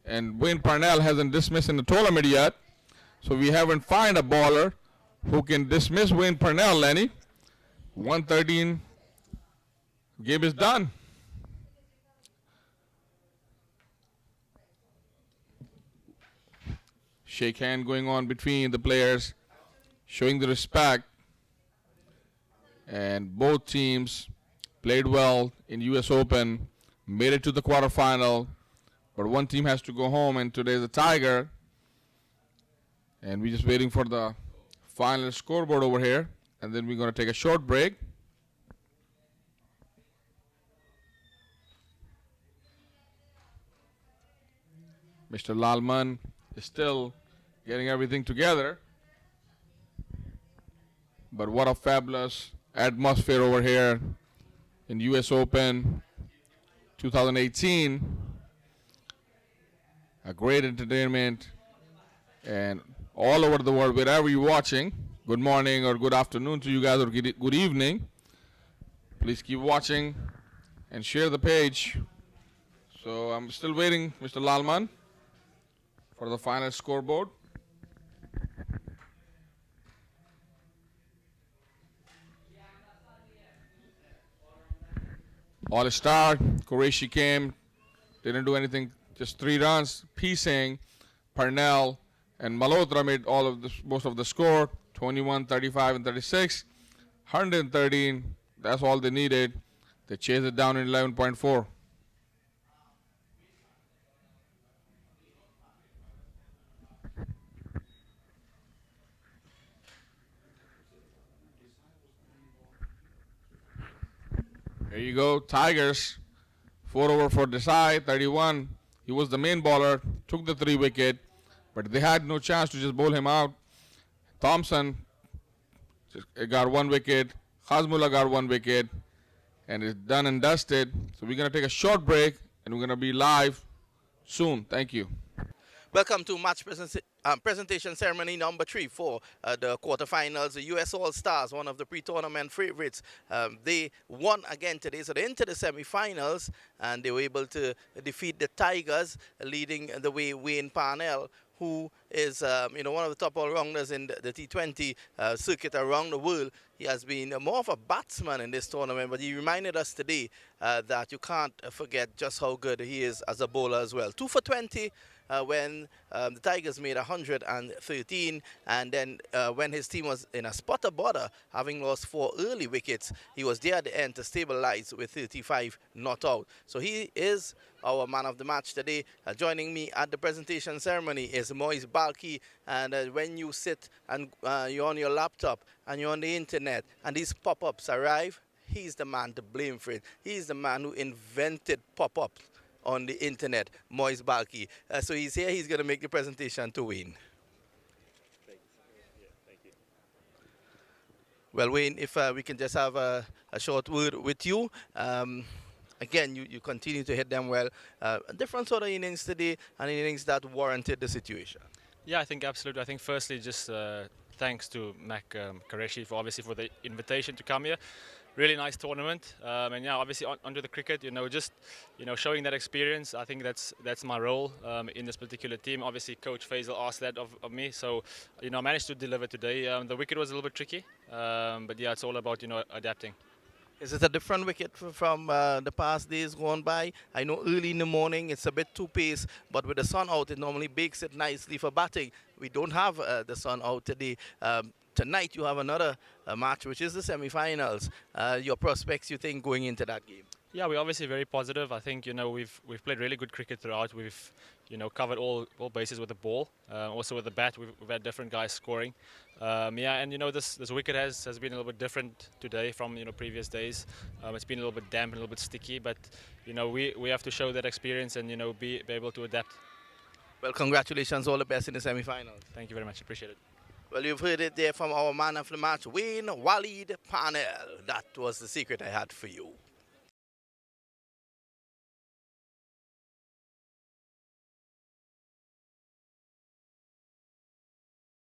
And Wayne Purnell hasn't dismissed in the tournament yet. So we haven't found a bowler who can dismiss Wayne Purnell, Lenny. 113. Game is done. Shake hand going on between the players, showing the respect. And both teams played well in US Open, made it to the quarterfinal, but one team has to go home, and today's a Tiger. And we're just waiting for the final scoreboard over here, and then we're going to take a short break. Mr. Lalman is still getting everything together. But what a fabulous atmosphere over here in US Open 2018. A great entertainment, and all over the world, wherever you're watching, good morning or good afternoon to you guys, or good evening. Please keep watching and share the page. So I'm still waiting, Mr. Lalman, for the final scoreboard. All-star, Qureshi came, didn't do anything, just 3 runs. Pisang, Parnell, and Malhotra made most of the score, 21, 35, and 36. 113, that's all they needed. They chased it down in 11.4. There you go, Tigers, 4 over for Desai, 31. He was the main bowler, took the 3 wicket, but they had no chance to just bowl him out. Thompson got 1 wicket, Hazmullah got 1 wicket, and it's done and dusted. So we're going to take a short break, and we're going to be live soon. Thank you. Welcome to match presentation ceremony number 3 for the quarterfinals. The US All-Stars, one of the pre-tournament favorites, they won again today, so they're into the semi-finals, and they were able to defeat the Tigers, leading the way Wayne Parnell, who is one of the top all-rounders in the T20 circuit around the world. He has been more of a batsman in this tournament, but he reminded us today that you can't forget just how good he is as a bowler as well. 2 for 20. When the Tigers made 113, and then when his team was in a spotter border, having lost 4 early wickets, he was there at the end to stabilize with 35 not out. So he is our man of the match today. Joining me at the presentation ceremony is Moise Balki, and when you sit and you're on your laptop and you're on the internet and these pop-ups arrive, he's the man to blame for it. He's the man who invented pop-ups on the internet, Moise Balki. So he's here, he's going to make the presentation to Wayne. Well, Wayne, if we can just have a short word with you. Again, you continue to hit them well. A different sort of innings today, and innings that warranted the situation. Yeah, I think absolutely. I think firstly, just thanks to Mac Qureshi for obviously for the invitation to come here. Really nice tournament, and yeah, obviously onto the cricket. Just showing that experience. I think that's my role in this particular team. Obviously, Coach Faisal asked that of me, so I managed to deliver today. The wicket was a little bit tricky, but yeah, it's all about adapting. Is it a different wicket from the past days gone by? I know early in the morning it's a bit too pace, but with the sun out, it normally bakes it nicely for batting. We don't have the sun out today. Tonight you have another match, which is the semi-finals. Your prospects, you think, going into that game? Yeah, we're obviously very positive. I think we've played really good cricket throughout. We've covered all bases with the ball, also with the bat. We've had different guys scoring. Yeah, and this wicket has been a little bit different today from previous days. It's been a little bit damp and a little bit sticky, but we have to show that experience and be able to adapt. Well, congratulations, all the best in the semi-finals. Thank you very much. Appreciate it. Well, you've heard it there from our man of the match, Wayne Walid Parnell. That was the secret I had for you.